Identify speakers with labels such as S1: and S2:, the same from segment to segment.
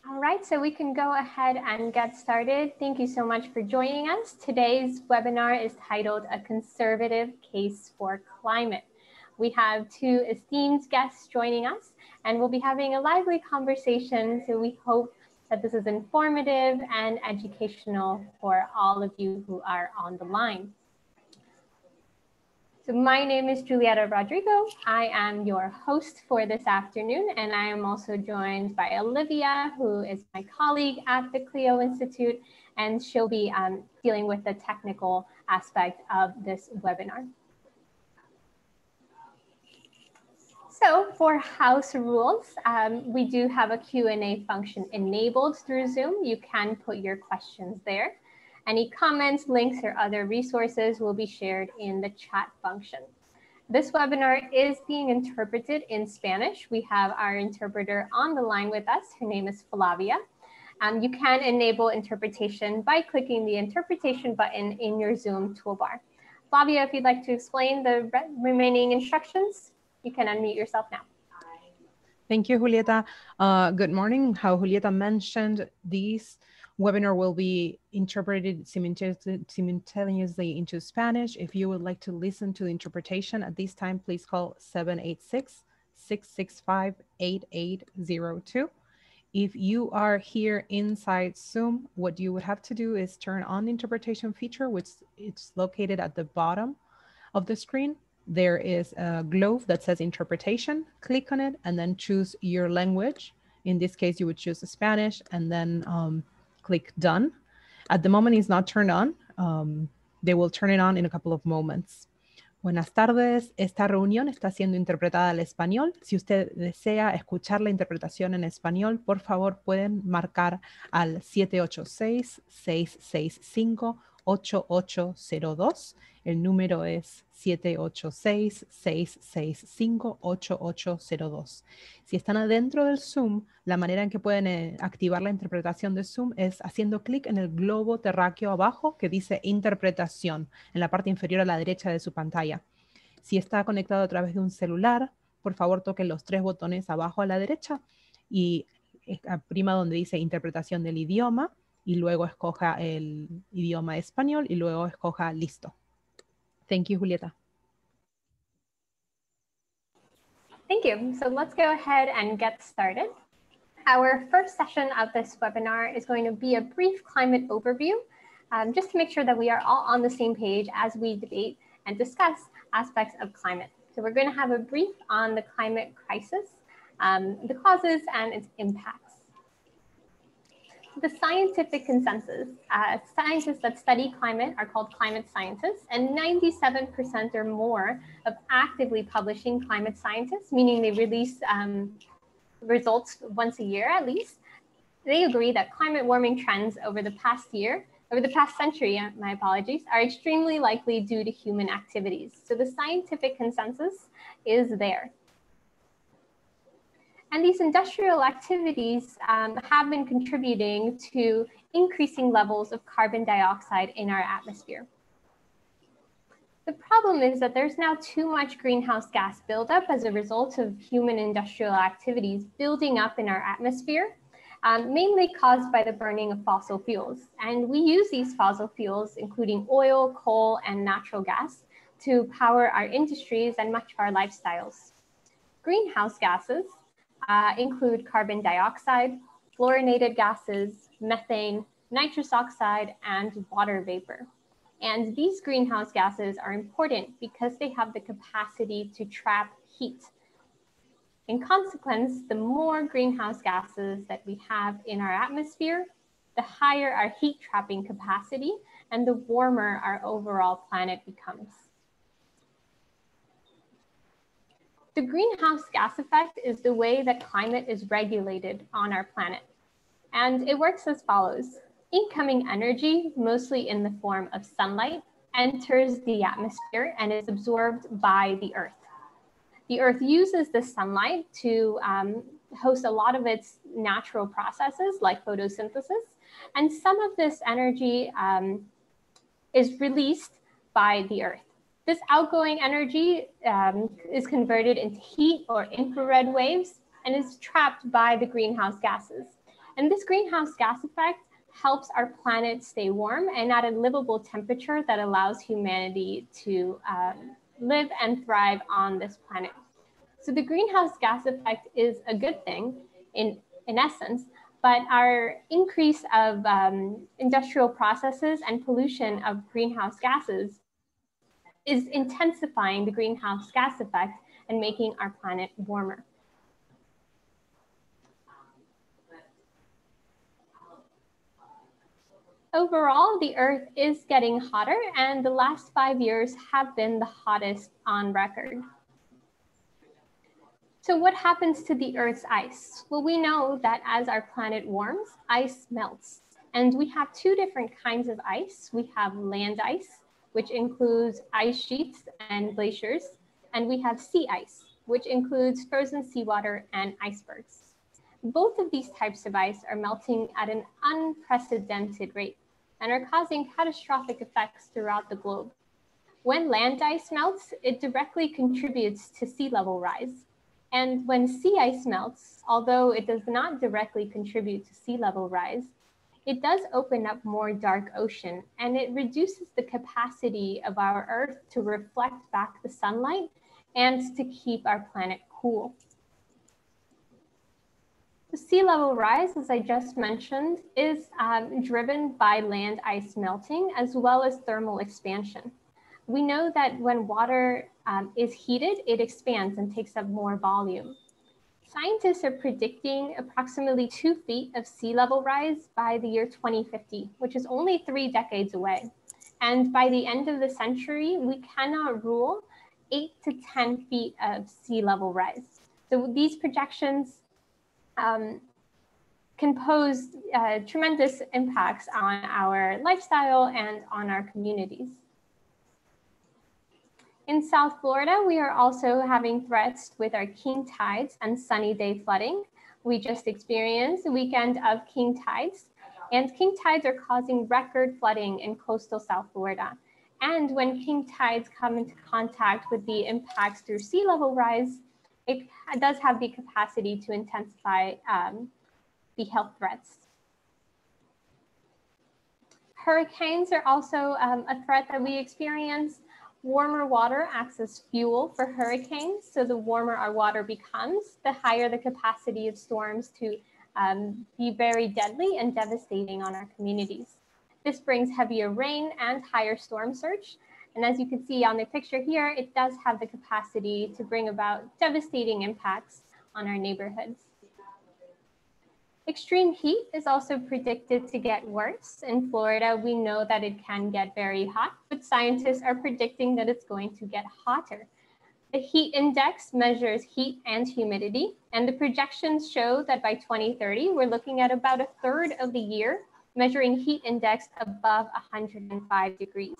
S1: All right, so we can go ahead and get started. Thank you so much for joining us. Today's webinar is titled A Conservative Case for Climate. We have two esteemed guests joining us, and we'll be having a lively conversation. So we hope that this is informative and educational for all of you who are on the line. So my name is Julieta Rodrigo. I am your host for this afternoon, and I am also joined by Olivia, who is my colleague at the CLEO Institute, and she'll be dealing with the technical aspect of this webinar. So for house rules, we do have a Q&A function enabled through Zoom. You can put your questions there. Any comments, links, or other resources will be shared in the chat function. This webinar is being interpreted in Spanish. We have our interpreter on the line with us. Her name is Flavia. You can enable interpretation by clicking the interpretation button in your Zoom toolbar. Flavia, if you'd like to explain the remaining instructions, you can unmute yourself now.
S2: Thank you, Julieta. Good morning. How Julieta mentioned, this webinar will be interpreted simultaneously into Spanish. If you would like to listen to the interpretation at this time, please call 786-665-8802. If you are here inside Zoom, what you would have to do is turn on the interpretation feature, which is located at the bottom of the screen. There is a globe that says interpretation. Click on it and then choose your language. In this case, you would choose Spanish and then click done. At the moment, it's not turned on. They will turn it on in a couple of moments. Buenas tardes. Esta reunión está siendo interpretada al español. Si usted desea escuchar la interpretación en español, por favor pueden marcar al 786-665-8802. El número es 786-665-8802. Si están adentro del Zoom, la manera en que pueden activar la interpretación de Zoom es haciendo clic en el globo terráqueo abajo que dice interpretación, en la parte inferior a la derecha de su pantalla. Si está conectado a través de un celular, por favor toquen los tres botones abajo a la derecha y aprima donde dice interpretación del idioma y luego escoja el idioma español y luego escoja listo. Thank you, Julieta.
S1: Thank you. So let's go ahead and get started. Our first session of this webinar is going to be a brief climate overview, just to make sure that we are all on the same page as we debate and discuss aspects of climate. So we're going to have a brief on the climate crisis, the causes and its impacts. The scientific consensus, scientists that study climate are called climate scientists, and 97% or more of actively publishing climate scientists, meaning they release results once a year at least, they agree that climate warming trends over the past century, my apologies, are extremely likely due to human activities. So the scientific consensus is there. And these industrial activities have been contributing to increasing levels of carbon dioxide in our atmosphere. The problem is that there's now too much greenhouse gas buildup as a result of human industrial activities building up in our atmosphere, mainly caused by the burning of fossil fuels. And we use these fossil fuels, including oil, coal, and natural gas, to power our industries and much of our lifestyles. Greenhouse gases include carbon dioxide, fluorinated gases, methane, nitrous oxide, and water vapor. And these greenhouse gases are important because they have the capacity to trap heat. In consequence, the more greenhouse gases that we have in our atmosphere, the higher our heat trapping capacity and the warmer our overall planet becomes. The greenhouse gas effect is the way that climate is regulated on our planet. And it works as follows. Incoming energy, mostly in the form of sunlight, enters the atmosphere and is absorbed by the Earth. The Earth uses the sunlight to host a lot of its natural processes like photosynthesis. And some of this energy is released by the Earth. This outgoing energy is converted into heat or infrared waves and is trapped by the greenhouse gases. And this greenhouse gas effect helps our planet stay warm and at a livable temperature that allows humanity to live and thrive on this planet. So the greenhouse gas effect is a good thing in essence, but our increase of industrial processes and pollution of greenhouse gases is intensifying the greenhouse gas effect and making our planet warmer. Overall, the Earth is getting hotter, and the last 5 years have been the hottest on record. So what happens to the Earth's ice? Well, we know that as our planet warms, ice melts. And we have two different kinds of ice. We have land ice, which includes ice sheets and glaciers. And we have sea ice, which includes frozen seawater and icebergs. Both of these types of ice are melting at an unprecedented rate and are causing catastrophic effects throughout the globe. When land ice melts, it directly contributes to sea level rise. And when sea ice melts, although it does not directly contribute to sea level rise, it does open up more dark ocean, and it reduces the capacity of our Earth to reflect back the sunlight and to keep our planet cool. The sea level rise, as I just mentioned, is driven by land ice melting as well as thermal expansion. We know that when water is heated, it expands and takes up more volume. Scientists are predicting approximately 2 feet of sea level rise by the year 2050, which is only 3 decades away. And by the end of the century, we cannot rule 8 to 10 feet of sea level rise. So these projections can pose tremendous impacts on our lifestyle and on our communities. In South Florida, we are also having threats with our king tides and sunny day flooding. We just experienced a weekend of king tides, and king tides are causing record flooding in coastal South Florida. And when king tides come into contact with the impacts through sea level rise, it does have the capacity to intensify the health threats. Hurricanes are also a threat that we experience. Warmer water acts as fuel for hurricanes. So the warmer our water becomes, the higher the capacity of storms to be very deadly and devastating on our communities. This brings heavier rain and higher storm surge. And as you can see on the picture here, it does have the capacity to bring about devastating impacts on our neighborhoods. Extreme heat is also predicted to get worse. In Florida, we know that it can get very hot, but scientists are predicting that it's going to get hotter. The heat index measures heat and humidity, and the projections show that by 2030, we're looking at about a third of the year measuring heat index above 105 degrees.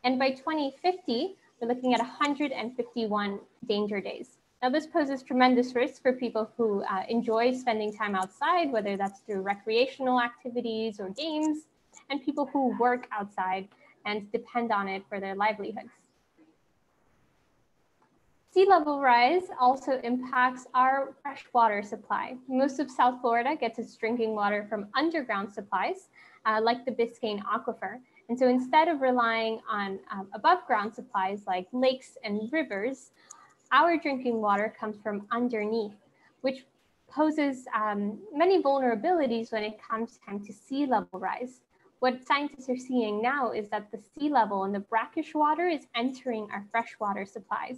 S1: And by 2050, we're looking at 151 danger days. Now, this poses tremendous risk for people who enjoy spending time outside, whether that's through recreational activities or games, and people who work outside and depend on it for their livelihoods. Sea level rise also impacts our freshwater supply. Most of South Florida gets its drinking water from underground supplies, like the Biscayne Aquifer. And so instead of relying on above ground supplies like lakes and rivers, our drinking water comes from underneath, which poses many vulnerabilities when it comes time to sea level rise. What scientists are seeing now is that the sea level in the brackish water is entering our freshwater supplies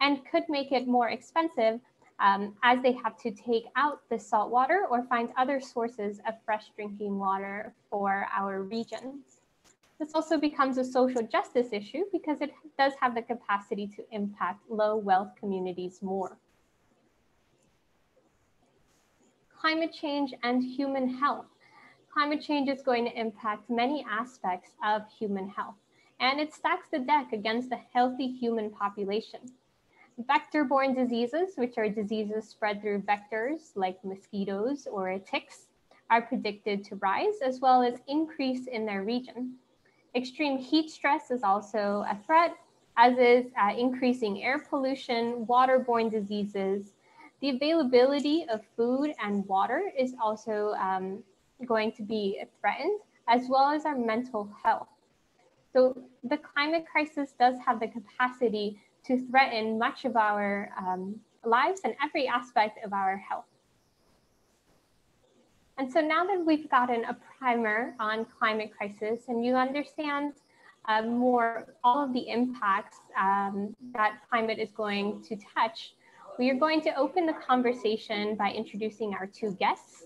S1: and could make it more expensive as they have to take out the salt water or find other sources of fresh drinking water for our region. This also becomes a social justice issue because it does have the capacity to impact low wealth communities more. Climate change and human health. Climate change is going to impact many aspects of human health, and it stacks the deck against a healthy human population. Vector-borne diseases, which are diseases spread through vectors like mosquitoes or ticks, are predicted to rise as well as increase in their region. Extreme heat stress is also a threat, as is increasing air pollution, waterborne diseases. The availability of food and water is also going to be threatened, as well as our mental health. So the climate crisis does have the capacity to threaten much of our lives and every aspect of our health. And so now that we've gotten a primer on climate crisis and you understand more all of the impacts that climate is going to touch, we are going to open the conversation by introducing our two guests.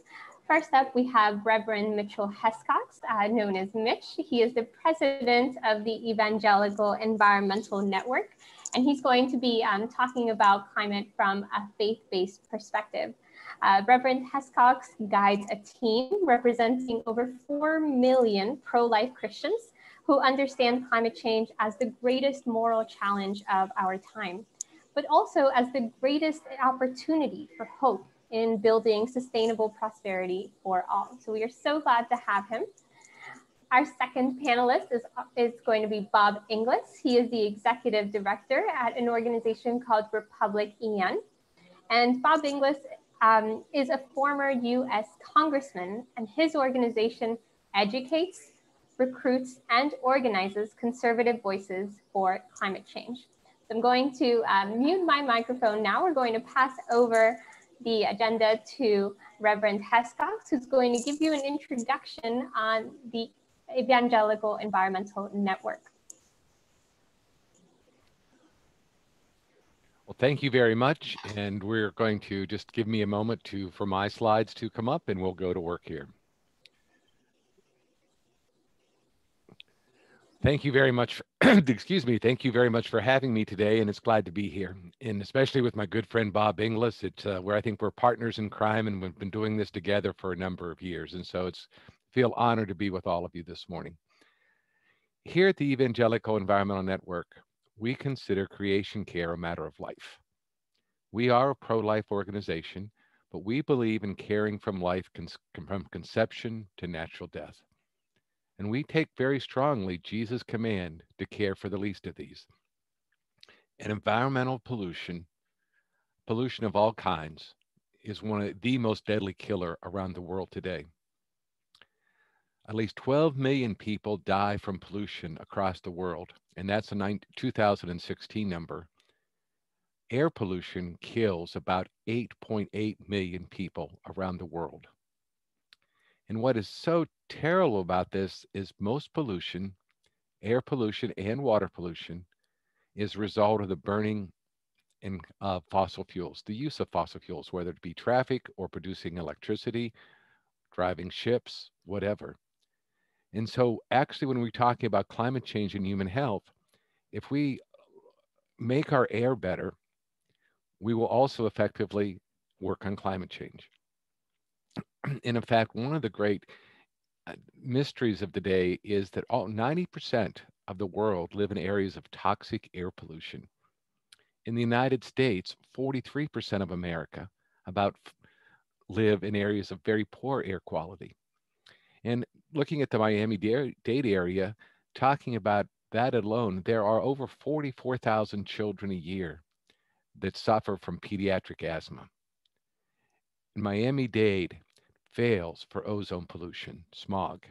S1: First up, we have Reverend Mitchell Hescox, known as Mitch. He is the president of the Evangelical Environmental Network, and he's going to be talking about climate from a faith-based perspective. Reverend Hescox guides a team representing over 4 million pro-life Christians who understand climate change as the greatest moral challenge of our time, but also as the greatest opportunity for hope in building sustainable prosperity for all. So we are so glad to have him. Our second panelist is going to be Bob Inglis. He is the executive director at an organization called republicEn. And Bob Inglis is a former US congressman, and his organization educates, recruits, and organizes conservative voices for climate change. So I'm going to mute my microphone now. We're going to pass over the agenda to Reverend Hescox, who's going to give you an introduction on the Evangelical Environmental Network.
S3: Well, thank you very much. And we're going to just give me a moment for my slides to come up and we'll go to work here. Thank you very much. Excuse me. Thank you very much for having me today. And it's glad to be here. And especially with my good friend, Bob Inglis, it's where I think we're partners in crime and we've been doing this together for a number of years. And so feel honored to be with all of you this morning. Here at the Evangelical Environmental Network, we consider creation care a matter of life. We are a pro-life organization, but we believe in caring from life from conception to natural death. And we take very strongly Jesus' command to care for the least of these. And environmental pollution of all kinds, is one of the most deadly killer around the world today. At least 12 million people die from pollution across the world, and that's a 2016 number. Air pollution kills about 8.8 million people around the world. And what is so terrible about this is most pollution, air pollution and water pollution, is a result of the burning of fossil fuels, the use of fossil fuels, whether it be traffic or producing electricity, driving ships, whatever. And so actually when we're talking about climate change and human health, if we make our air better, we will also effectively work on climate change. And in fact, one of the great mysteries of the day is that 90% of the world live in areas of toxic air pollution. In the United States, 43% of America live in areas of very poor air quality. And looking at the Miami-Dade area, talking about that alone, there are over 44,000 children a year that suffer from pediatric asthma. Miami-Dade fails for ozone pollution, smog.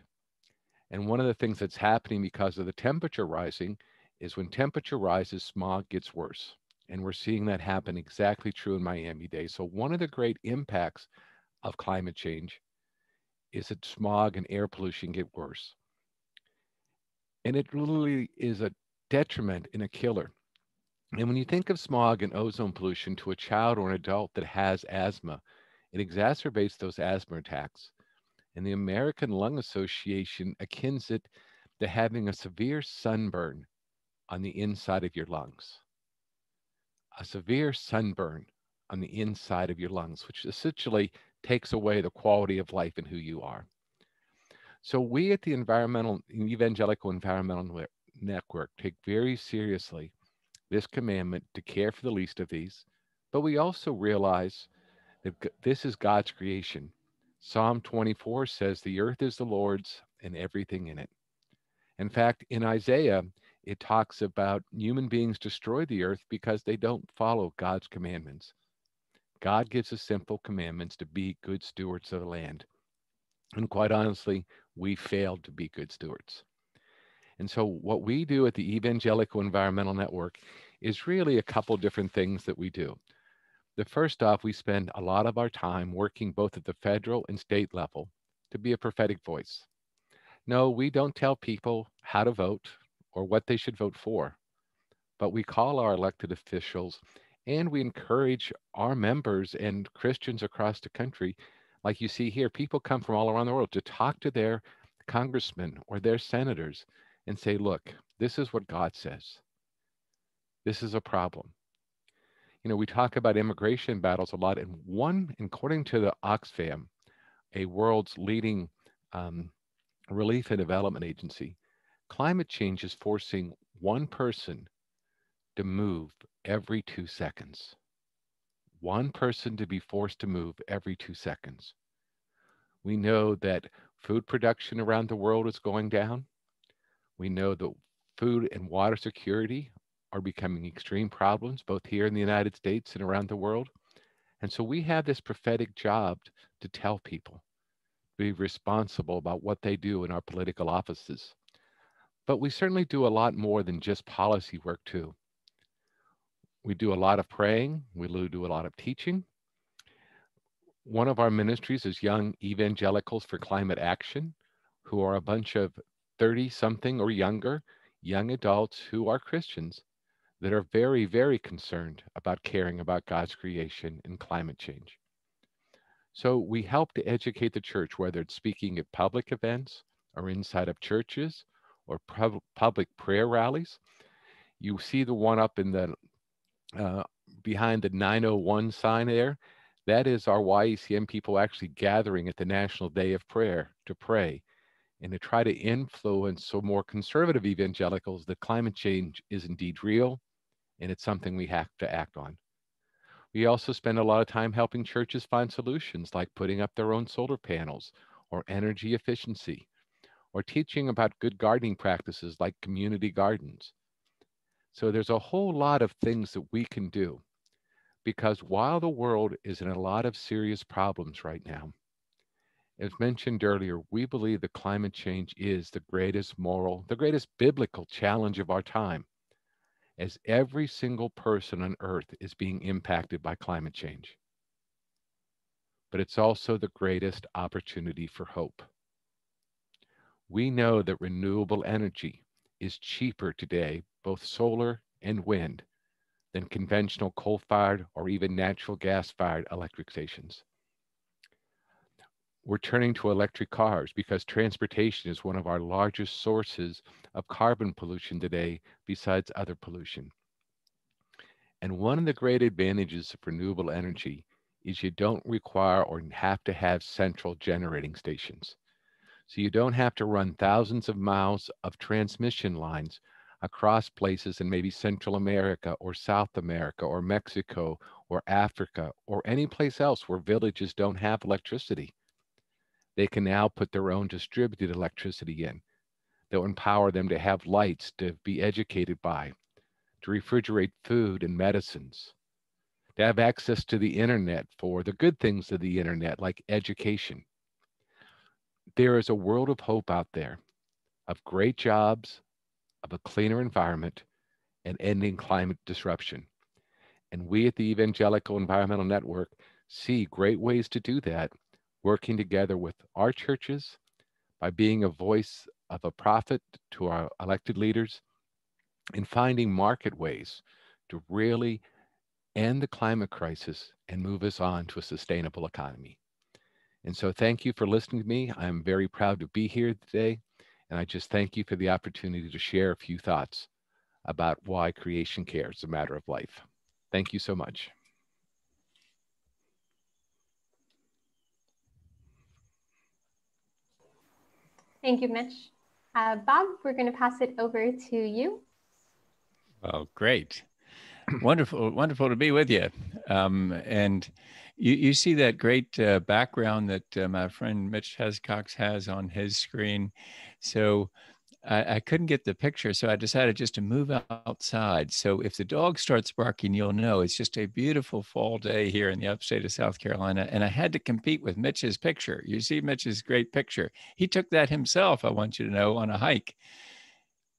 S3: And one of the things that's happening because of the temperature rising is when temperature rises, smog gets worse. And we're seeing that happen exactly true in Miami-Dade. So one of the great impacts of climate change is that smog and air pollution get worse. And it literally is a detriment and a killer. And when you think of smog and ozone pollution to a child or an adult that has asthma, it exacerbates those asthma attacks. And the American Lung Association akins it to having a severe sunburn on the inside of your lungs. A severe sunburn on the inside of your lungs, which essentially takes away the quality of life and who you are. So we at the Evangelical Environmental Network take very seriously this commandment to care for the least of these, but we also realize that this is God's creation. Psalm 24 says the earth is the Lord's and everything in it. In fact, in Isaiah, it talks about human beings destroy the earth because they don't follow God's commandments. God gives us simple commandments to be good stewards of the land. And quite honestly, we failed to be good stewards. And so what we do at the Evangelical Environmental Network is really a couple different things that we do. The first off, we spend a lot of our time working both at the federal and state level to be a prophetic voice. No, we don't tell people how to vote or what they should vote for, but we call our elected officials and we encourage our members and Christians across the country. Like you see here, people come from all around the world to talk to their congressmen or their senators and say, look, this is what God says. This is a problem. You know, we talk about immigration battles a lot, and according to the Oxfam, a world's leading relief and development agency, climate change is forcing one person to move every 2 seconds. One person to be forced to move every 2 seconds. We know that food production around the world is going down. We know that food and water security are becoming extreme problems, both here in the United States and around the world. And so we have this prophetic job to tell people, be responsible about what they do in our political offices. But we certainly do a lot more than just policy work too. We do a lot of praying. We do a lot of teaching. One of our ministries is Young Evangelicals for Climate Action, who are a bunch of 30-something or younger young adults who are Christians that are very, very concerned about caring about God's creation and climate change. So we help to educate the church, whether it's speaking at public events or inside of churches or public prayer rallies. You see the one up in the behind the 901 sign there. That is our YECM people actually gathering at the National Day of Prayer to pray and to try to influence so more conservative evangelicals that climate change is indeed real and it's something we have to act on. We also spend a lot of time helping churches find solutions like putting up their own solar panels or energy efficiency, or teaching about good gardening practices like community gardens. So there's a whole lot of things that we can do, because while the world is in a lot of serious problems right now, as mentioned earlier, we believe that climate change is the greatest moral, the greatest biblical challenge of our time, as every single person on earth is being impacted by climate change. But it's also the greatest opportunity for hope. We know that renewable energy is cheaper today, both solar and wind, than conventional coal-fired or even natural gas-fired electric stations. We're turning to electric cars because transportation is one of our largest sources of carbon pollution today, besides other pollution. And one of the great advantages of renewable energy is you don't require or have to have central generating stations. So you don't have to run thousands of miles of transmission lines across places in maybe Central America or South America or Mexico or Africa or any place else where villages don't have electricity. They can now put their own distributed electricity in that will empower them to have lights to be educated by, to refrigerate food and medicines, to have access to the internet for the good things of the internet like education. There is a world of hope out there, of great jobs, of a cleaner environment, and ending climate disruption. And we at the Evangelical Environmental Network see great ways to do that, working together with our churches by being a voice of a prophet to our elected leaders and finding market ways to really end the climate crisis and move us on to a sustainable economy. And so thank you for listening to me. I'm very proud to be here today. And I just thank you for the opportunity to share a few thoughts about why creation care is a matter of life. Thank you so much.
S1: Thank you, Mitch. Bob, we're going to pass it over to you.
S4: Oh, great. Wonderful, wonderful to be with you. And you see that great background that my friend Mitch Hescox has on his screen. So I couldn't get the picture, so I decided just to move outside. So if the dog starts barking, you'll know it's just a beautiful fall day here in the upstate of South Carolina. And I had to compete with Mitch's picture. You see Mitch's great picture. He took that himself, I want you to know, on a hike.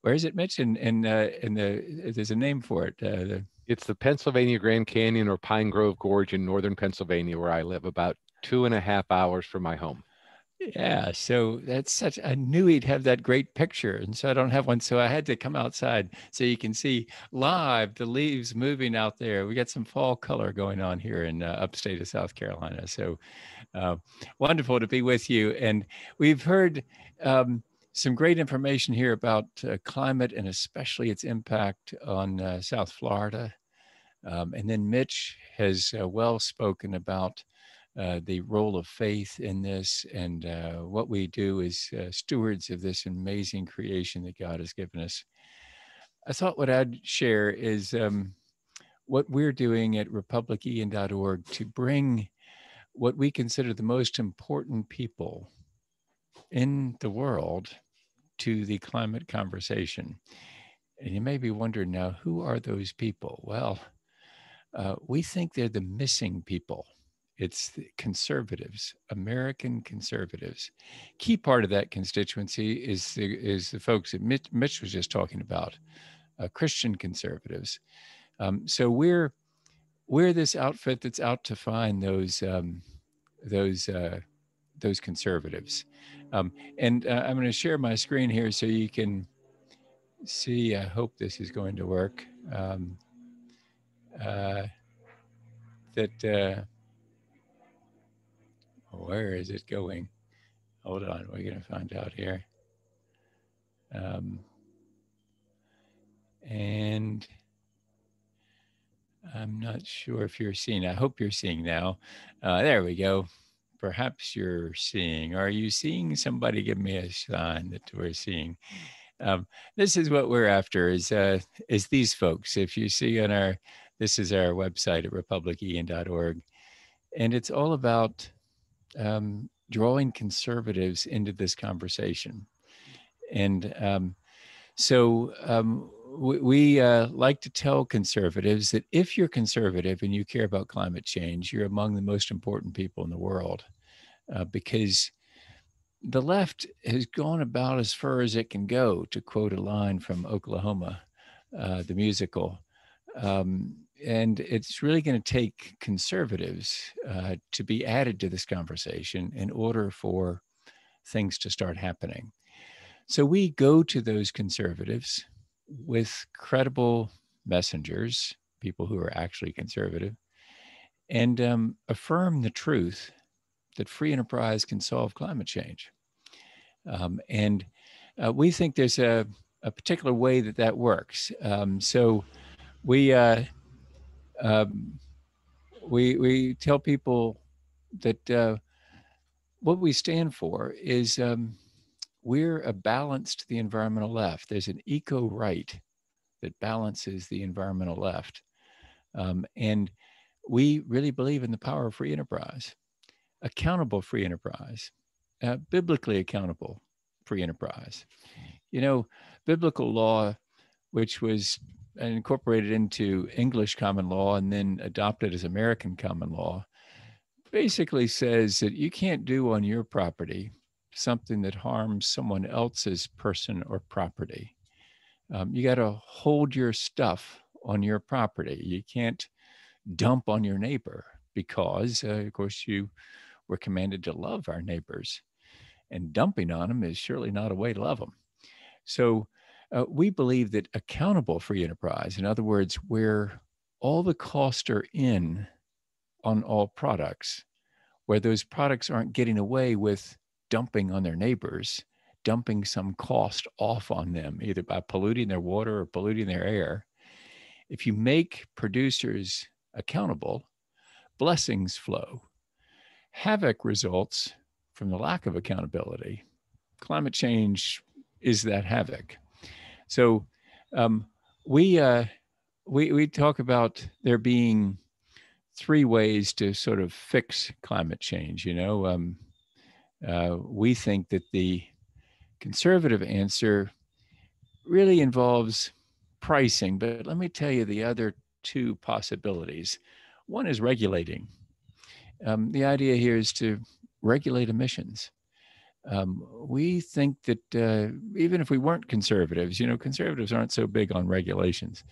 S4: Where is it, Mitch? There's a name for it.
S3: It's the Pennsylvania Grand Canyon or Pine Grove Gorge in northern Pennsylvania, where I live, about 2.5 hours from my home.
S4: Yeah, so I knew he'd have that great picture, and so I don't have one, so I had to come outside so you can see live the leaves moving out there. We got some fall color going on here in upstate of South Carolina, so wonderful to be with you. And we've heard some great information here about climate and especially its impact on South Florida. And then Mitch has well spoken about the role of faith in this, and what we do as stewards of this amazing creation that God has given us. I thought what I'd share is what we're doing at republicEn.org to bring what we consider the most important people in the world to the climate conversation. And you may be wondering now, who are those people? Well, we think they're the missing people. It's the conservatives, American conservatives. Key part of that constituency is the folks that Mitch was just talking about, Christian conservatives. So we're this outfit that's out to find those conservatives. And I'm going to share my screen here so you can see. I hope this is going to work. Where is it going? Hold on, we're going to find out here. And I'm not sure if you're seeing. I hope you're seeing now. There we go. Perhaps you're seeing. Are you seeing? Somebody give me a sign that we're seeing. This is what we're after, is these folks. If you see on this is our website at republicEn.org. And it's all about drawing conservatives into this conversation. And we like to tell conservatives that if you're conservative and you care about climate change, you're among the most important people in the world, because the left has gone about as far as it can go, to quote a line from Oklahoma, the musical. And it's really going to take conservatives to be added to this conversation in order for things to start happening. So we go to those conservatives with credible messengers, people who are actually conservative, and affirm the truth that free enterprise can solve climate change. And we think there's a particular way that works. So we tell people that what we stand for is we're a balance to the environmental left. There's an eco-right that balances the environmental left. And we really believe in the power of free enterprise, accountable free enterprise, biblically accountable free enterprise. You know, biblical law, which was incorporated into English common law and then adopted as American common law, basically says that you can't do on your property something that harms someone else's person or property. You got to hold your stuff on your property. You can't dump on your neighbor because, of course, you were commanded to love our neighbors, and dumping on them is surely not a way to love them. So we believe that accountable free enterprise, in other words, where all the costs are in on all products, where those products aren't getting away with dumping on their neighbors, dumping some cost off on them, either by polluting their water or polluting their air. If you make producers accountable, blessings flow. Havoc results from the lack of accountability. Climate change is that havoc. So we talk about there being three ways to sort of fix climate change. You know, we think that the conservative answer really involves pricing, but let me tell you the other two possibilities. One is regulating. The idea here is to regulate emissions. We think that even if we weren't conservatives, conservatives aren't so big on regulations.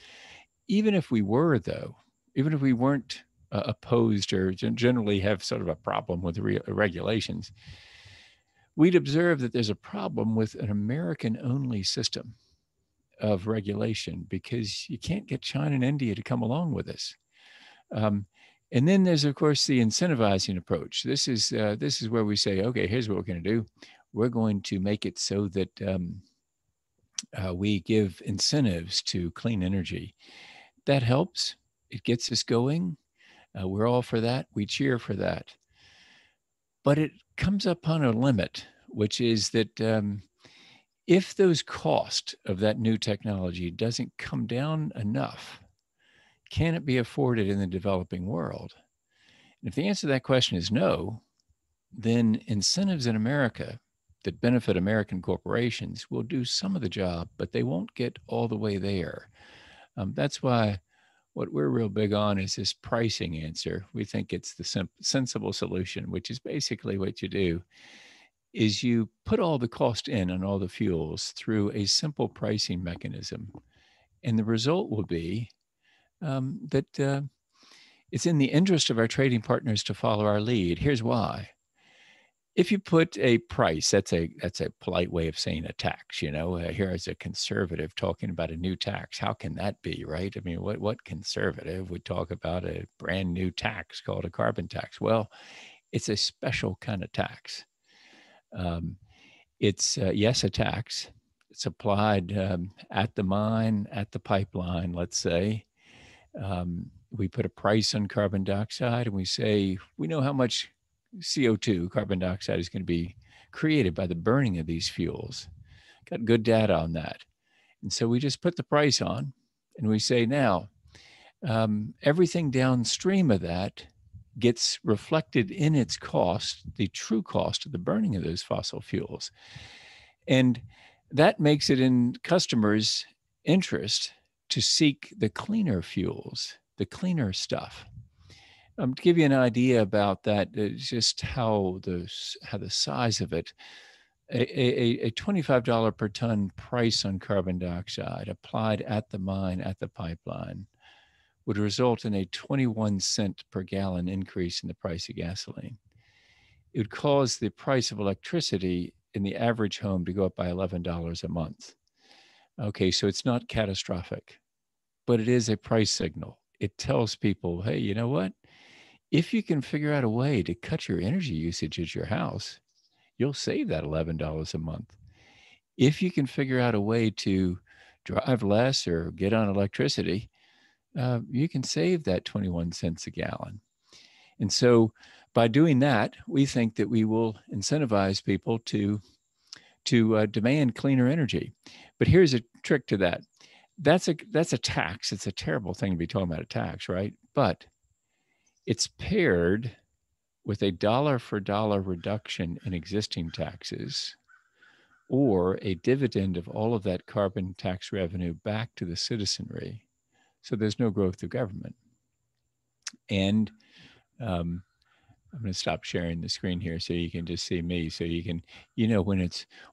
S4: Even if we were, though, even if we weren't opposed or generally have sort of a problem with regulations, we'd observe that there's a problem with an American-only system of regulation because you can't get China and India to come along with us. And then there's, of course, the incentivizing approach. This is where we say, okay, here's what we're going to do. We're going to make it so that we give incentives to clean energy. That helps. It gets us going. We're all for that. We cheer for that. But it comes upon a limit, which is that if those costs of that new technology doesn't come down enough, can it be afforded in the developing world? And if the answer to that question is no, then incentives in America that benefit American corporations will do some of the job, but they won't get all the way there. That's why what we're real big on is this pricing answer. We think it's the sensible solution, which is basically what you do is you put all the cost in on all the fuels through a simple pricing mechanism. And the result will be that it's in the interest of our trading partners to follow our lead. Here's why. If you put a price, that's a polite way of saying a tax, here is a conservative talking about a new tax. How can that be, right? I mean, what conservative would talk about a brand new tax called a carbon tax? Well, it's a special kind of tax. It's, yes, a tax. It's applied at the mine, at the pipeline, let's say. We put a price on carbon dioxide and we say, we know how much CO2, carbon dioxide, is going to be created by the burning of these fuels. Got good data on that. And so we just put the price on and we say, now, everything downstream of that gets reflected in its cost, the true cost of the burning of those fossil fuels. And that makes it in customers' interest to seek the cleaner fuels, the cleaner stuff. To give you an idea about that, just how the size of it, a $25 per ton price on carbon dioxide applied at the mine, at the pipeline, would result in a 21 cent per gallon increase in the price of gasoline. It would cause the price of electricity in the average home to go up by $11 a month. Okay, so it's not catastrophic, but it is a price signal. It tells people, hey, you know what? If you can figure out a way to cut your energy usage at your house, you'll save that $11 a month. If you can figure out a way to drive less or get on electricity, you can save that 21 cents a gallon. And so by doing that, we think that we will incentivize people to demand cleaner energy. But here's a trick to that. That's a tax. It's a terrible thing to be talking about a tax, right? But it's paired with a dollar for dollar reduction in existing taxes or a dividend of all of that carbon tax revenue back to the citizenry. So there's no growth of government. And I'm going to stop sharing the screen here so you can just see me. So you can, when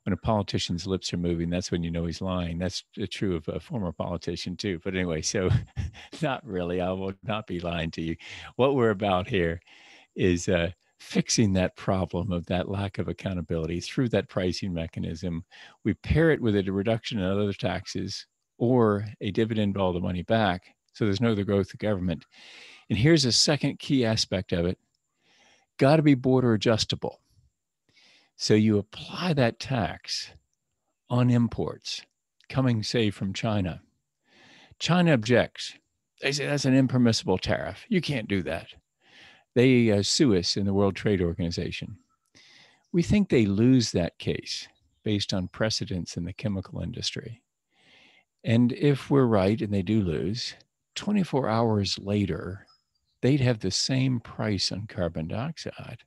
S4: a politician's lips are moving, that's when you know he's lying. That's true of a former politician too. But anyway, so not really, I will not be lying to you. What we're about here is fixing that problem of that lack of accountability through that pricing mechanism. We pair it with a reduction in other taxes or a dividend of all the money back. So there's no other growth of government. And here's a second key aspect of it. Got to be border adjustable. So you apply that tax on imports coming, say, from China. China objects. They say that's an impermissible tariff. You can't do that. They sue us in the World Trade Organization. We think they lose that case based on precedents in the chemical industry. And if we're right and they do lose, 24 hours later, they'd have the same price on carbon dioxide.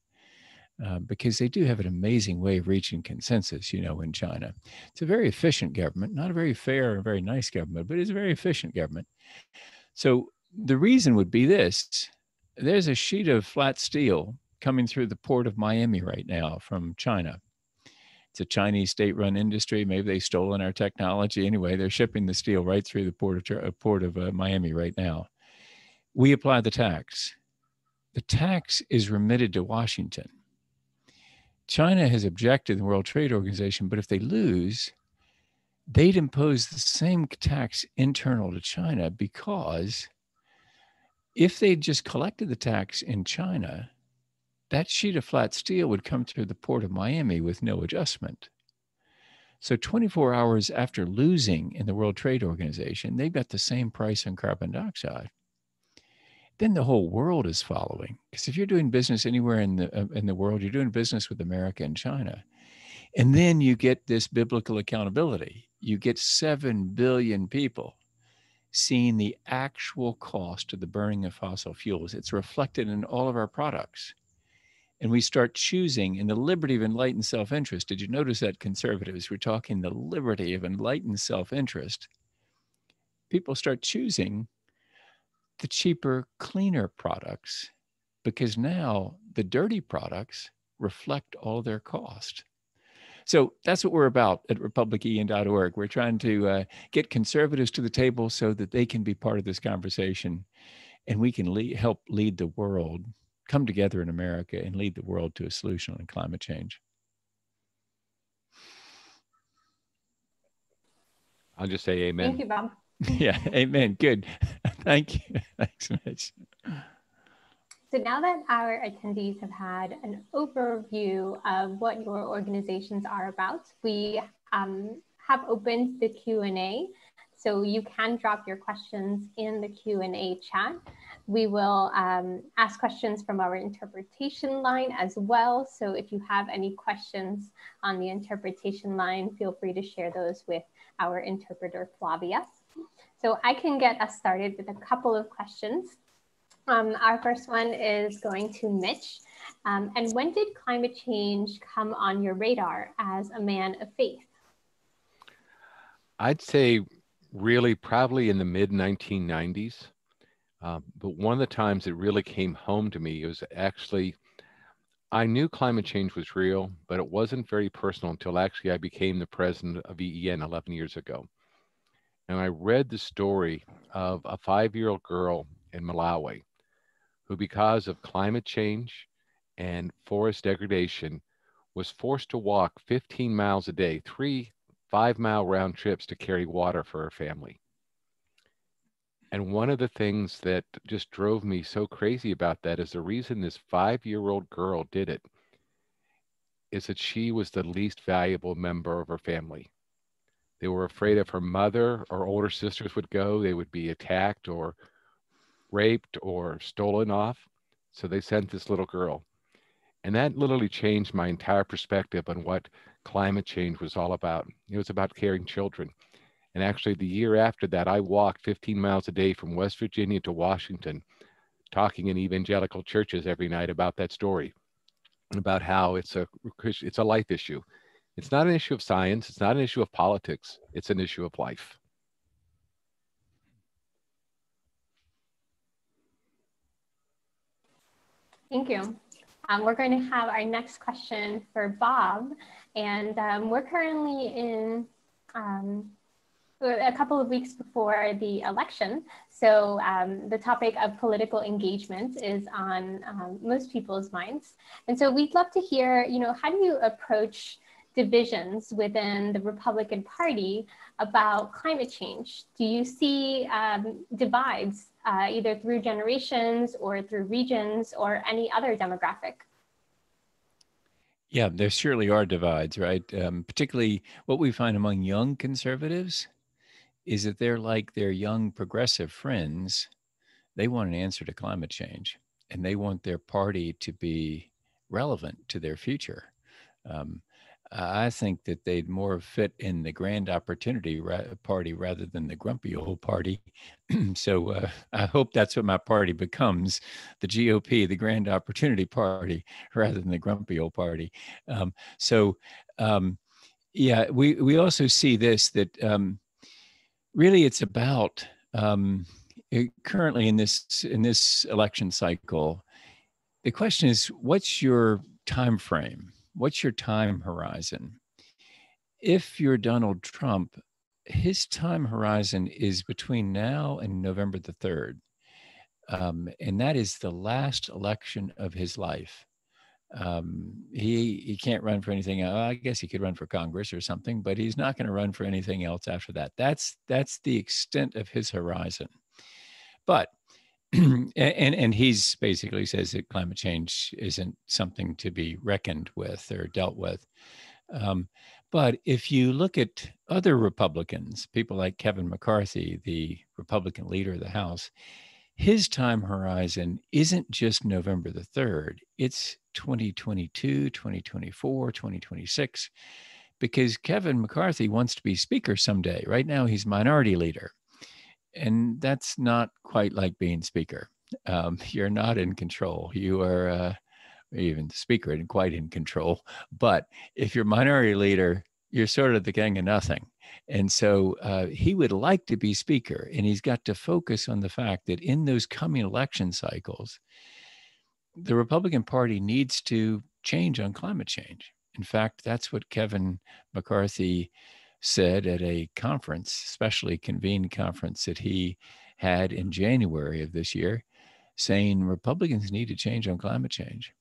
S4: because they do have an amazing way of reaching consensus, you know, in China. It's a very efficient government, not a very fair or very nice government, but it's a very efficient government. So the reason would be this. There's a sheet of flat steel coming through the port of Miami right now from China. It's a Chinese state-run industry. Maybe they've stolen our technology. Anyway, they're shipping the steel right through the port of Miami right now. We apply the tax. The tax is remitted to Washington. China has objected to the World Trade Organization, but if they lose, they'd impose the same tax internal to China, because if they just collected the tax in China, that sheet of flat steel would come through the port of Miami with no adjustment. So 24 hours after losing in the World Trade Organization, they've got the same price on carbon dioxide. Then the whole world is following. Because if you're doing business anywhere in the world, you're doing business with America and China. And then you get this biblical accountability. You get 7 billion people seeing the actual cost of the burning of fossil fuels. It's reflected in all of our products. And we start choosing in the liberty of enlightened self-interest. Did you notice that, conservatives? We're talking the liberty of enlightened self-interest. People start choosing the cheaper, cleaner products, because now the dirty products reflect all their cost. So that's what we're about at republicen.org. We're trying to get conservatives to the table so that they can be part of this conversation, and we can help lead the world, come together in America and lead the world to a solution on climate change.
S3: I'll just say amen.
S1: Thank you, Bob.
S4: Yeah, amen. Good. Thank you. Thanks, Mitch.
S1: So now that our attendees have had an overview of what your organizations are about, we have opened the Q&A. So you can drop your questions in the Q&A chat. We will ask questions from our interpretation line as well. So if you have any questions on the interpretation line, feel free to share those with our interpreter, Flavia. So I can get us started with a couple of questions. Our first one is going to Mitch. And when did climate change come on your radar as a man of faith?
S3: I'd say really probably in the mid-1990s. But one of the times it really came home to me, it was actually, I knew climate change was real, but it wasn't very personal until actually I became the president of EEN 11 years ago. And I read the story of a 5-year-old girl in Malawi who, because of climate change and forest degradation, was forced to walk 15 miles a day, 3 5-mile round trips to carry water for her family. And one of the things that just drove me so crazy about that is the reason this 5-year-old girl did it is that she was the least valuable member of her family. They were afraid if her mother or older sisters would go, they would be attacked or raped or stolen off. So they sent this little girl. And that literally changed my entire perspective on what climate change was all about. It was about caring children. And actually the year after that, I walked 15 miles a day from West Virginia to Washington, talking in evangelical churches every night about that story, about how it's a life issue. It's not an issue of science. It's not an issue of politics. It's an issue of life.
S1: Thank you. We're going to have our next question for Bob. And we're currently in a couple of weeks before the election. So the topic of political engagement is on most people's minds. And so we'd love to hear, how do you approach divisions within the Republican Party about climate change? Do you see divides either through generations or through regions or any other demographic?
S4: Yeah, there surely are divides, right? Particularly what we find among young conservatives is that they're like their young progressive friends. They want an answer to climate change, and they want their party to be relevant to their future. I think that they'd more fit in the Grand Opportunity Party rather than the grumpy old party. So I hope that's what my party becomes, the GOP, the Grand Opportunity Party, rather than the grumpy old party. So yeah, we also see this, that really it's about currently in this election cycle, the question is, what's your time frame? What's your time horizon? If you're Donald Trump, his time horizon is between now and November the 3rd. And that is the last election of his life. He can't run for anything. I guess he could run for Congress or something, but he's not going to run for anything else after that. That's the extent of his horizon. But and he's basically says that climate change isn't something to be reckoned with or dealt with. But if you look at other Republicans, people like Kevin McCarthy, the Republican leader of the House, his time horizon isn't just November the 3rd, it's 2022, 2024, 2026, because Kevin McCarthy wants to be speaker someday. Right now, he's minority leader. And that's not quite like being speaker. You're not in control. You are even the speaker isn't quite in control. But if you're minority leader, you're sort of the king of nothing. And so he would like to be speaker, and he's got to focus on the fact that in those coming election cycles, the Republican Party needs to change on climate change. In fact, that's what Kevin McCarthy said at a conference, specially convened conference that he had in January of this year, saying Republicans need to change on climate change.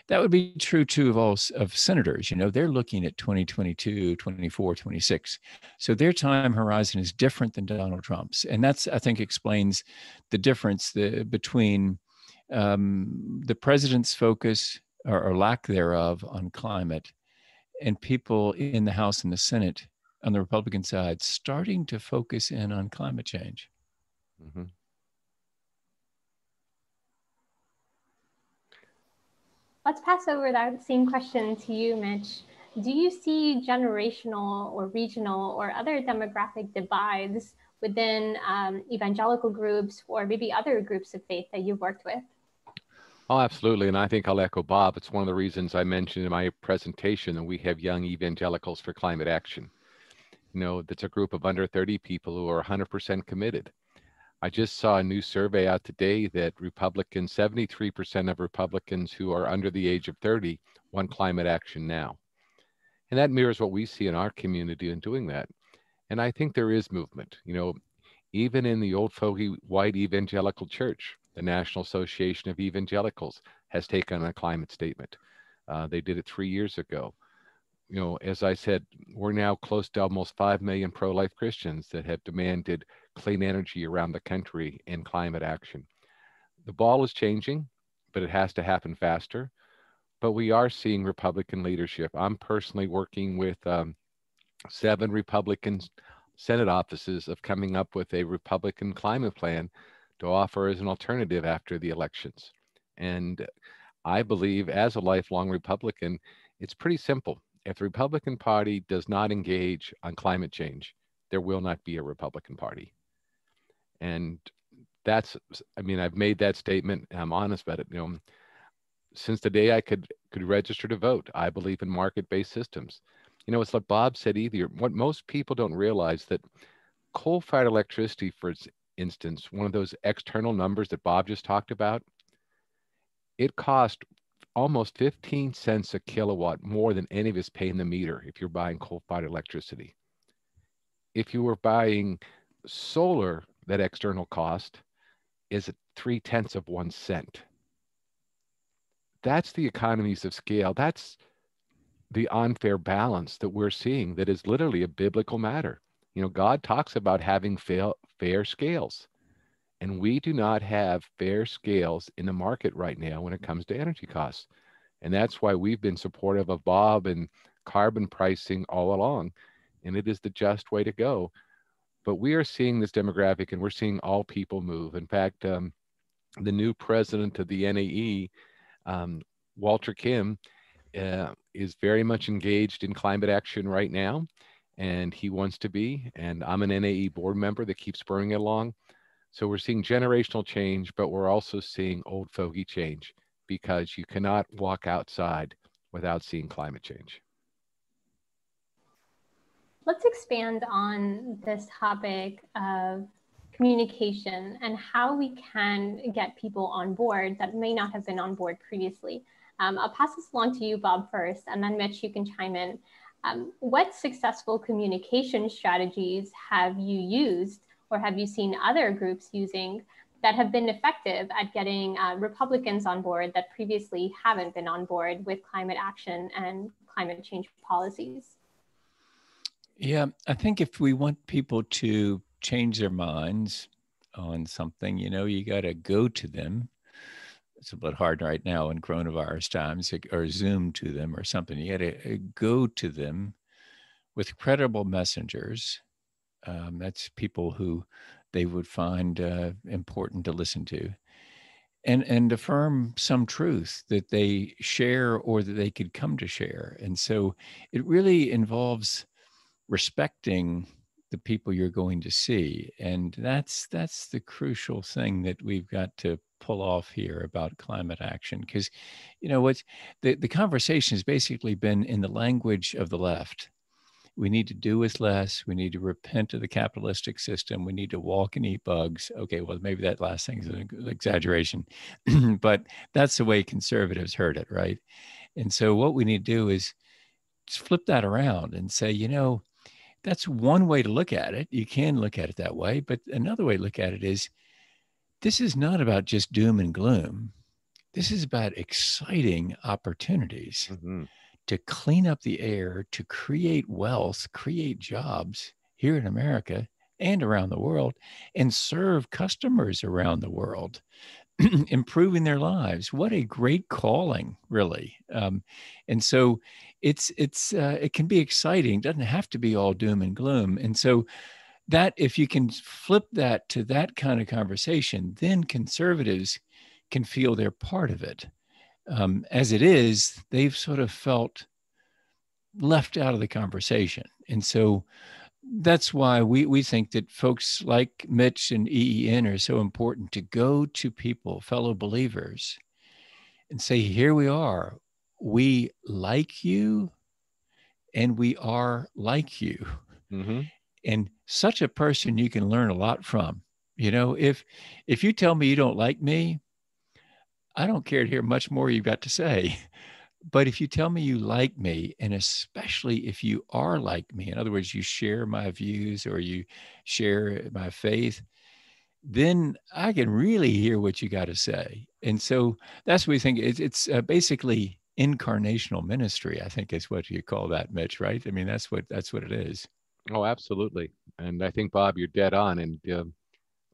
S4: That would be true too of all of senators. You know, they're looking at 2022, 24, 26. So their time horizon is different than Donald Trump's. And that's, I think, explains the difference between the president's focus or lack thereof on climate and people in the House and the Senate on the Republican side starting to focus in on climate change.
S3: Mm-hmm.
S1: Let's pass over that same question to you, Mitch. Do you see generational or regional or other demographic divides within evangelical groups or maybe other groups of faith that you've worked with?
S3: Oh, absolutely. And I think I'll echo Bob. It's one of the reasons I mentioned in my presentation that we have Young Evangelicals for Climate Action. You know, that's a group of under 30 people who are 100% committed. I just saw a new survey out today that 73% of Republicans who are under the age of 30 want climate action now. And that mirrors what we see in our community in doing that. And I think there is movement. You know, even in the old fogey white evangelical church, the National Association of Evangelicals has taken on a climate statement. They did it 3 years ago. You know, as I said, we're now close to almost 5 million pro-life Christians that have demanded clean energy around the country and climate action. The ball is changing, but it has to happen faster. But we are seeing Republican leadership. I'm personally working with 7 Republican Senate offices of coming up with a Republican climate plan to offer as an alternative after the elections. And I believe, as a lifelong Republican, it's pretty simple. If the Republican Party does not engage on climate change, there will not be a Republican Party. And that's, I mean, I've made that statement, and I'm honest about it. You know, since the day I could register to vote, I believe in market-based systems. You know, it's like Bob said earlier, what most people don't realize that coal-fired electricity, for instance, one of those external numbers that Bob just talked about, it cost almost 15 cents a kilowatt more than any of us pay in the meter if you're buying coal-fired electricity. If you were buying solar, that external cost is 0.3 of 1 cent. That's the economies of scale. That's the unfair balance that we're seeing that is literally a biblical matter. You know, God talks about having fair scales. And we do not have fair scales in the market right now when it comes to energy costs. And that's why we've been supportive of Bob and carbon pricing all along. And it is the just way to go. But we are seeing this demographic, and we're seeing all people move. In fact, the new president of the NAE, Walter Kim, is very much engaged in climate action right now, and he wants to be. And I'm an NAE board member that keeps spurring it along. So we're seeing generational change, but we're also seeing old fogey change, because you cannot walk outside without seeing climate change.
S1: Let's expand on this topic of communication and how we can get people on board that may not have been on board previously. I'll pass this along to you, Bob, first, and then Mitch, you can chime in. What successful communication strategies have you used, or have you seen other groups using, that have been effective at getting Republicans on board that previously haven't been on board with climate action and climate change policies?
S4: Yeah, I think if we want people to change their minds on something, you got to go to them. It's a bit hard right now in coronavirus times, or Zoom to them or something. You got to go to them with credible messengers. That's people who they would find important to listen to, and affirm some truth that they share or that they could come to share. And so it really involves respecting the people you're going to see. And that's the crucial thing that we've got to pull off here about climate action. Because, what's the conversation has basically been in the language of the left. We need to do with less. We need to repent of the capitalistic system. We need to walk and eat bugs. Okay, well, maybe that last thing is an exaggeration, but that's the way conservatives heard it, right? And so what we need to do is just flip that around and say, that's one way to look at it. You can look at it that way. But another way to look at it is, this is not about just doom and gloom. This is about exciting opportunities to clean up the air, to create wealth, create jobs here in America and around the world, and serve customers around the world, improving their lives. What a great calling, really. And so it can be exciting. It doesn't have to be all doom and gloom. And so that, if you can flip that to that kind of conversation, then conservatives can feel they're part of it. As it is, they've sort of felt left out of the conversation. And so that's why we think that folks like Mitch and EEN are so important, to go to people, fellow believers, and say, here we are. We like you, and we are like you. Mm-hmm. And such a person you can learn a lot from. If you tell me you don't like me, I don't care to hear much more you've got to say. But if you tell me you like me, and especially if you are like me, in other words, you share my views or you share my faith, then I can really hear what you got to say. And so that's what we think. It's basically incarnational ministry, I think is what you call that, Mitch, right? I mean, that's what it is.
S3: Oh, absolutely. And I think, Bob, you're dead on. And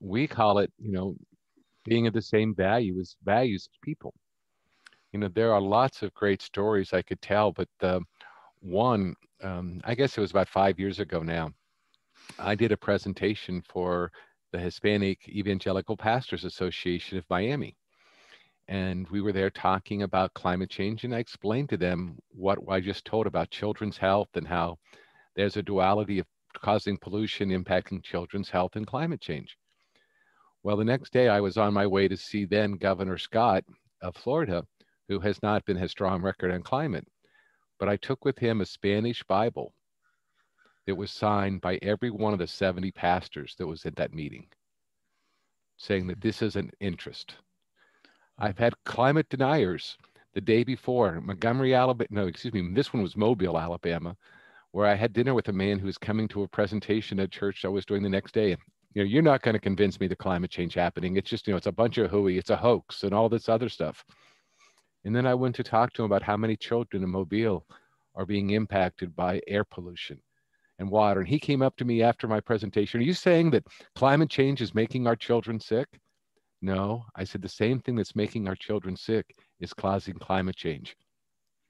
S3: we call it, being of the same values as people. There are lots of great stories I could tell, but one, I guess it was about 5 years ago now, I did a presentation for the Hispanic Evangelical Pastors Association of Miami. And we were there talking about climate change, and I explained to them what I just told about children's health, and how there's a duality of causing pollution impacting children's health and climate change. Well, the next day I was on my way to see then Governor Scott of Florida, who has not been a strong record on climate. But I took with him a Spanish Bible that was signed by every one of the 70 pastors that was at that meeting, saying that this is an interest. I've had climate deniers the day before, Montgomery, Alabama, this one was Mobile, Alabama, where I had dinner with a man who was coming to a presentation at church I was doing the next day. You're not going to convince me the climate change happening. It's just, it's a bunch of hooey, it's a hoax and all this other stuff. And then I went to talk to him about how many children in Mobile are being impacted by air pollution and water. And he came up to me after my presentation. Are you saying that climate change is making our children sick? No, I said the same thing that's making our children sick is causing climate change.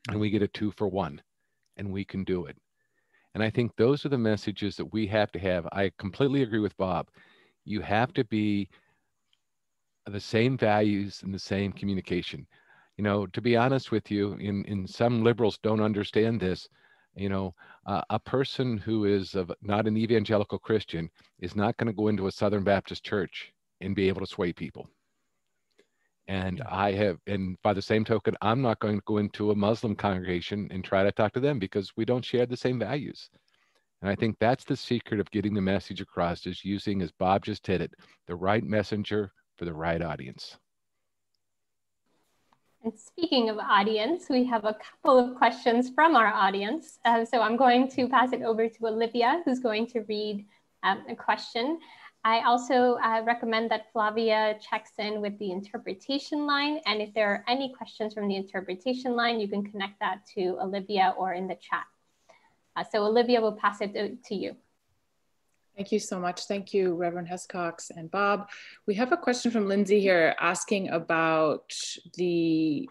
S3: And we get a 2 for 1, and we can do it. And I think those are the messages that we have to have. I completely agree with Bob. You have to be the same values and the same communication. You know, to be honest with you, in some liberals don't understand this. You know, a person who is not an evangelical Christian is not going to go into a Southern Baptist church and be able to sway people. And and by the same token, I'm not going to go into a Muslim congregation and try to talk to them because we don't share the same values. And I think that's the secret of getting the message across, is using, as Bob just did it, the right messenger for the right audience.
S1: And speaking of audience, we have a couple of questions from our audience. So I'm going to pass it over to Olivia, who's going to read a question. I also recommend that Flavia checks in with the interpretation line. And if there are any questions from the interpretation line, you can connect that to Olivia or in the chat. So Olivia, will pass it to you.
S5: Thank you so much. Thank you, Reverend Hescox and Bob. We have a question from Lindsay here asking about the,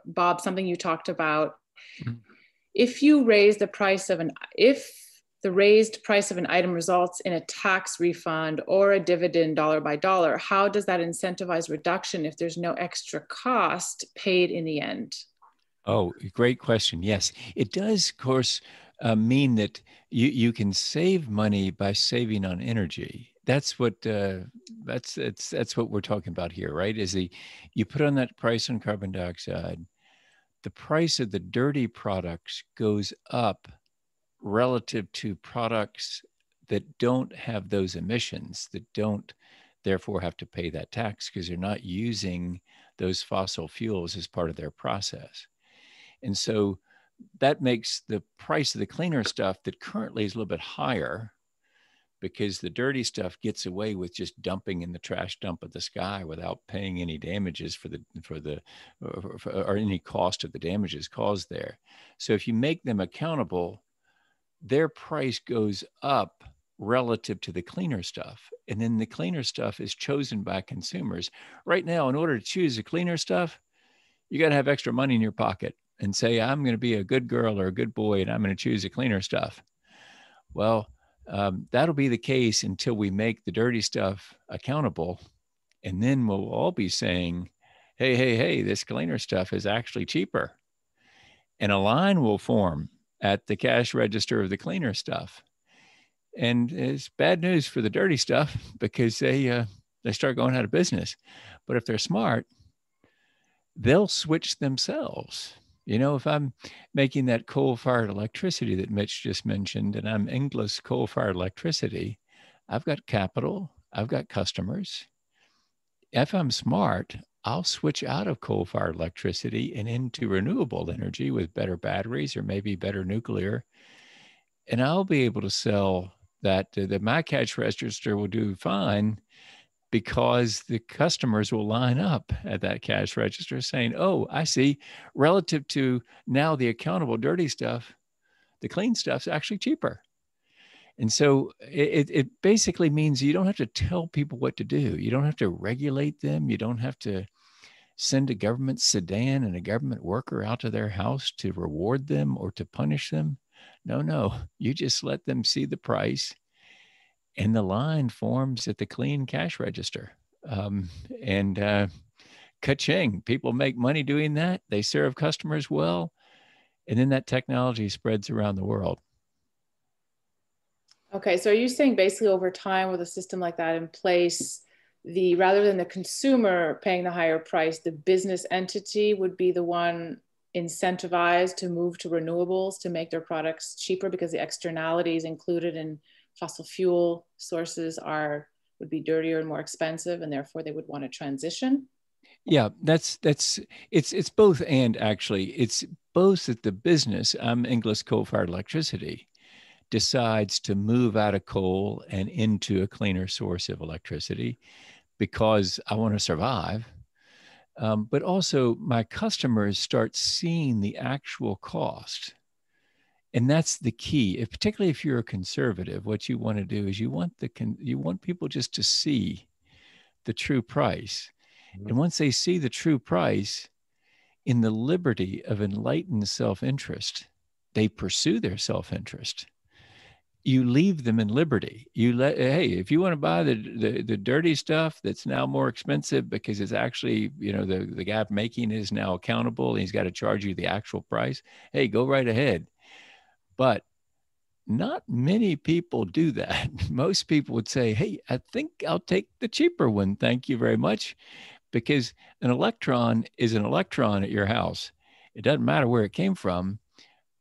S5: Bob, something you talked about. Mm-hmm. If the raised price of an item results in a tax refund or a dividend dollar by dollar, how does that incentivize reduction if there's no extra cost paid in the end?
S4: Oh, great question. Yes, it does, of course, mean that you can save money by saving on energy. That's what that's what we're talking about here, right? You put on that price on carbon dioxide, the price of the dirty products goes up relative to products that don't have those emissions, that don't therefore have to pay that tax because they're not using those fossil fuels as part of their process. And so that makes the price of the cleaner stuff that currently is a little bit higher, because the dirty stuff gets away with just dumping in the trash dump of the sky without paying any damages or any cost of the damages caused there. So if you make them accountable, their price goes up relative to the cleaner stuff. And then the cleaner stuff is chosen by consumers. Right now, in order to choose the cleaner stuff, you got to have extra money in your pocket and say, I'm going to be a good girl or a good boy, and I'm going to choose the cleaner stuff. Well, that'll be the case until we make the dirty stuff accountable. And then we'll all be saying, hey, this cleaner stuff is actually cheaper. And a line will form at the cash register of the cleaner stuff. And it's bad news for the dirty stuff because they start going out of business. But if they're smart, they'll switch themselves. You know, if I'm making that coal-fired electricity that Mitch just mentioned, and I'm Inglis coal-fired electricity, I've got capital, I've got customers. If I'm smart, I'll switch out of coal-fired electricity and into renewable energy with better batteries or maybe better nuclear. And I'll be able to sell that my cash register will do fine, because the customers will line up at that cash register saying, oh, I see, relative to now the accountable dirty stuff, the clean stuff's actually cheaper. And so it basically means you don't have to tell people what to do. You don't have to regulate them. You don't have to send a government sedan and a government worker out to their house to reward them or to punish them. No, you just let them see the price, and the line forms at the clean cash register. Ka-ching, people make money doing that. They serve customers well. And then that technology spreads around the world.
S5: Okay, so are you saying basically over time with a system like that in place, rather than the consumer paying the higher price, the business entity would be the one incentivized to move to renewables to make their products cheaper because the externalities included in fossil fuel sources would be dirtier and more expensive, and therefore they would want to transition?
S4: Yeah, it's both, and actually it's both that the business, Inglis coal-fired electricity, decides to move out of coal and into a cleaner source of electricity because I want to survive. But also my customers start seeing the actual cost. And that's the key. Particularly if you're a conservative, what you want to do is you want people just to see the true price. Mm-hmm. And once they see the true price, in the liberty of enlightened self-interest, they pursue their self-interest. you leave them in liberty. You let, hey, if you want to buy the dirty stuff that's now more expensive because it's actually, the guy making it is now accountable and he's got to charge you the actual price. Hey, go right ahead. But not many people do that. Most people would say, hey, I think I'll take the cheaper one. Thank you very much. Because an electron is an electron at your house. It doesn't matter where it came from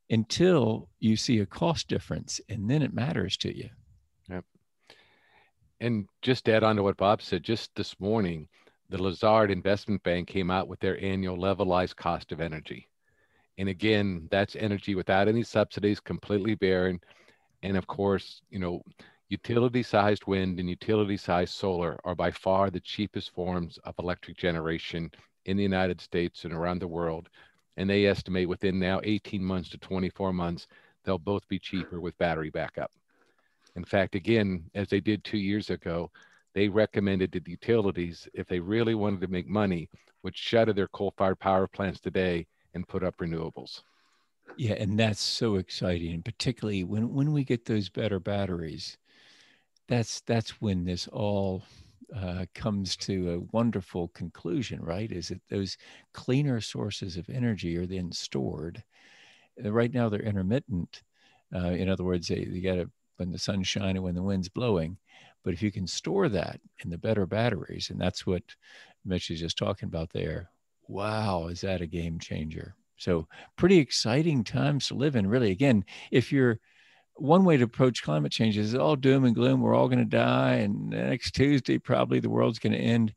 S4: until you see a cost difference, and then it matters to you.
S3: Yep. And just to add on to what Bob said, just this morning, the Lazard Investment Bank came out with their annual levelized cost of energy. And again, that's energy without any subsidies, completely barren. And of course, utility-sized wind and utility-sized solar are by far the cheapest forms of electric generation in the United States and around the world. And they estimate within now 18 months to 24 months, they'll both be cheaper with battery backup. In fact, again, as they did 2 years ago, they recommended that utilities, if they really wanted to make money, would shutter their coal-fired power plants today and put up renewables.
S4: Yeah, and that's so exciting, and particularly when we get those better batteries, that's when this all comes to a wonderful conclusion, right? Is that those cleaner sources of energy are then stored. Right now, they're intermittent. In other words, you got to, when the sun's shining, when the wind's blowing. But if you can store that in the better batteries, and that's what Mitch is just talking about there, wow, is that a game changer? So pretty exciting times to live in, really. Again, if you're, one way to approach climate change is all doom and gloom. We're all going to die, and next Tuesday, probably the world's going to end.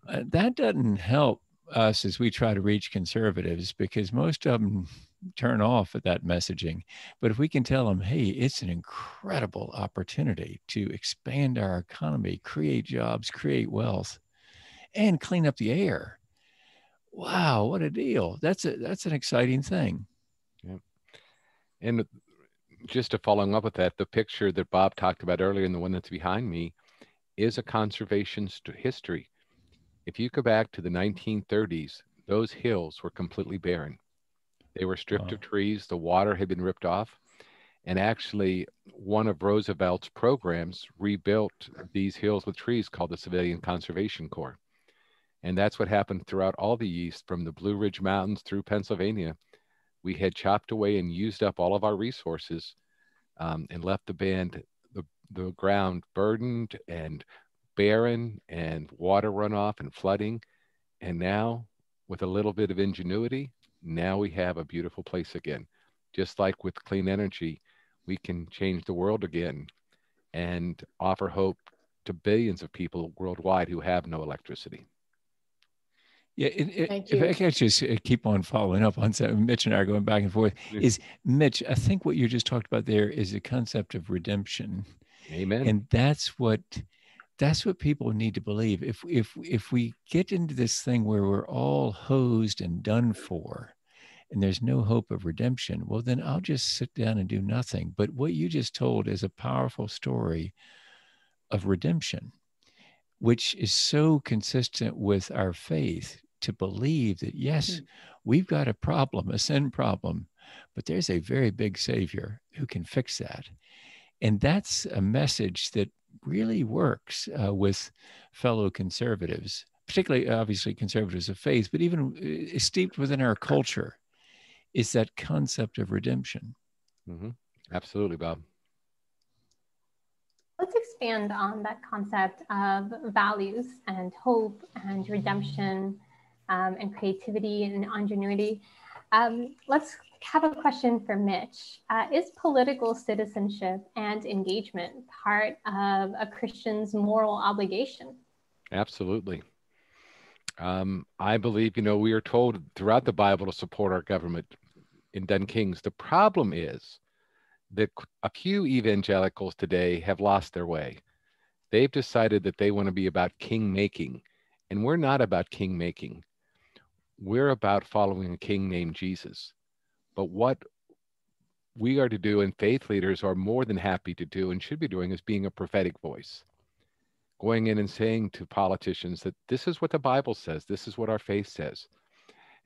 S4: That doesn't help us as we try to reach conservatives, because most of them turn off at that messaging. But if we can tell them, hey, it's an incredible opportunity to expand our economy, create jobs, create wealth, and clean up the air. Wow, what a deal. That's an exciting thing.
S3: Yeah. And just to following up with that, the picture that Bob talked about earlier and the one that's behind me is a conservation history. If you go back to the 1930s, those hills were completely barren. They were stripped of trees. The water had been ripped off. And actually, one of Roosevelt's programs rebuilt these hills with trees called the Civilian Conservation Corps. And that's what happened throughout all the East, from the Blue Ridge Mountains through Pennsylvania. We had chopped away and used up all of our resources and left the ground burdened and barren and water runoff and flooding. And now, with a little bit of ingenuity, now we have a beautiful place again. Just like with clean energy, we can change the world again and offer hope to billions of people worldwide who have no electricity.
S4: Yeah, if I can just keep on following up on something Mitch and I are going back and forth, is Mitch, I think what you just talked about there is the concept of redemption.
S3: Amen.
S4: And that's what people need to believe. If we get into this thing where we're all hosed and done for, and there's no hope of redemption, well, then I'll just sit down and do nothing. But what you just told is a powerful story of redemption, which is so consistent with our faith, to believe that, yes, we've got a problem, a sin problem, but there's a very big Savior who can fix that. And that's a message that really works with fellow conservatives, particularly, obviously, conservatives of faith, but even steeped within our culture is that concept of redemption.
S3: Mm-hmm. Absolutely, Bob.
S1: Let's expand on that concept of values and hope and redemption and creativity and ingenuity. Let's have a question for Mitch. Is political citizenship and engagement part of a Christian's moral obligation?
S3: Absolutely. I believe, we are told throughout the Bible to support our government in Dun Kings. The problem is that a few evangelicals today have lost their way. They've decided that they want to be about king making, and we're not about king making. We're about following a king named Jesus. But what we are to do, and faith leaders are more than happy to do and should be doing, is being a prophetic voice. Going in and saying to politicians that this is what the Bible says, this is what our faith says.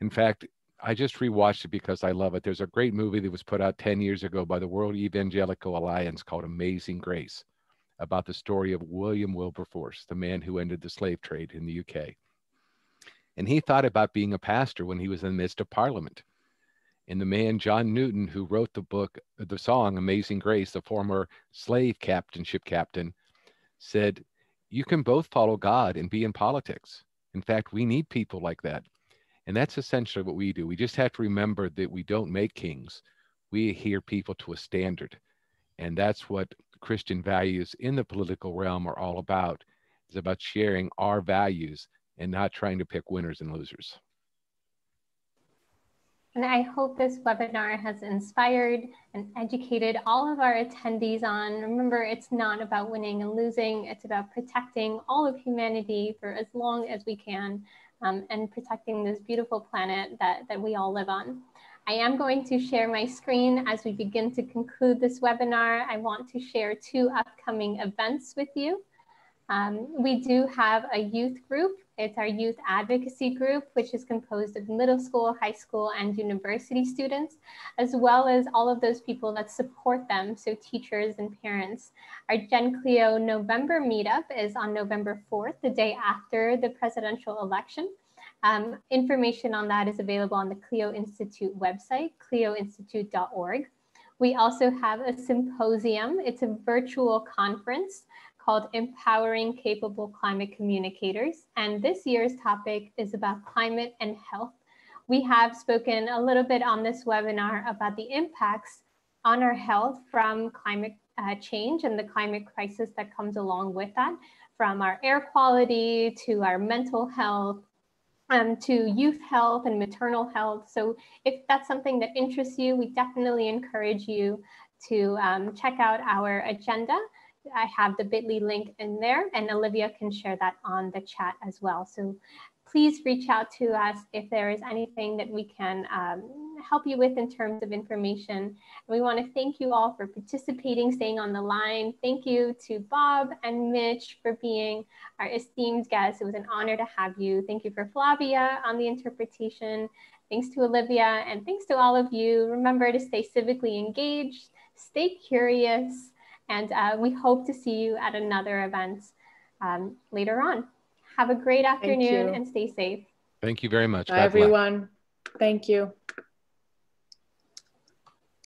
S3: In fact, I just rewatched it because I love it. There's a great movie that was put out 10 years ago by the World Evangelical Alliance called Amazing Grace, about the story of William Wilberforce, the man who ended the slave trade in the UK. And he thought about being a pastor when he was in the midst of Parliament. And the man, John Newton, who wrote the book, the song Amazing Grace, the former slave ship captain, said, you can both follow God and be in politics. In fact, we need people like that. And that's essentially what we do. We just have to remember that we don't make kings. We adhere people to a standard. And that's what Christian values in the political realm are all about. It's about sharing our values and not trying to pick winners and losers.
S1: And I hope this webinar has inspired and educated all of our attendees on, remember, it's not about winning and losing, it's about protecting all of humanity for as long as we can, and protecting this beautiful planet that we all live on. I am going to share my screen as we begin to conclude this webinar. I want to share 2 upcoming events with you. We do have a youth group. It's our youth advocacy group, which is composed of middle school, high school, and university students, as well as all of those people that support them, so teachers and parents. Our Gen CLEO November meetup is on November 4th, the day after the presidential election. Information on that is available on the CLEO Institute website, cleoinstitute.org. We also have a symposium. It's a virtual conference called Empowering Capable Climate Communicators. And this year's topic is about climate and health. We have spoken a little bit on this webinar about the impacts on our health from climate change and the climate crisis that comes along with that, from our air quality to our mental health, to youth health and maternal health. So if that's something that interests you, we definitely encourage you to check out our agenda. I have the bit.ly link in there, and Olivia can share that on the chat as well. So please reach out to us if there is anything that we can help you with in terms of information. And we want to thank you all for participating, staying on the line. Thank you to Bob and Mitch for being our esteemed guests. It was an honor to have you. Thank you for Flavia on the interpretation. Thanks to Olivia, and thanks to all of you. Remember to stay civically engaged, stay curious, and we hope to see you at another event later on. Have a great afternoon and stay safe.
S3: Thank you very much.
S5: Bye, everyone. Thank you.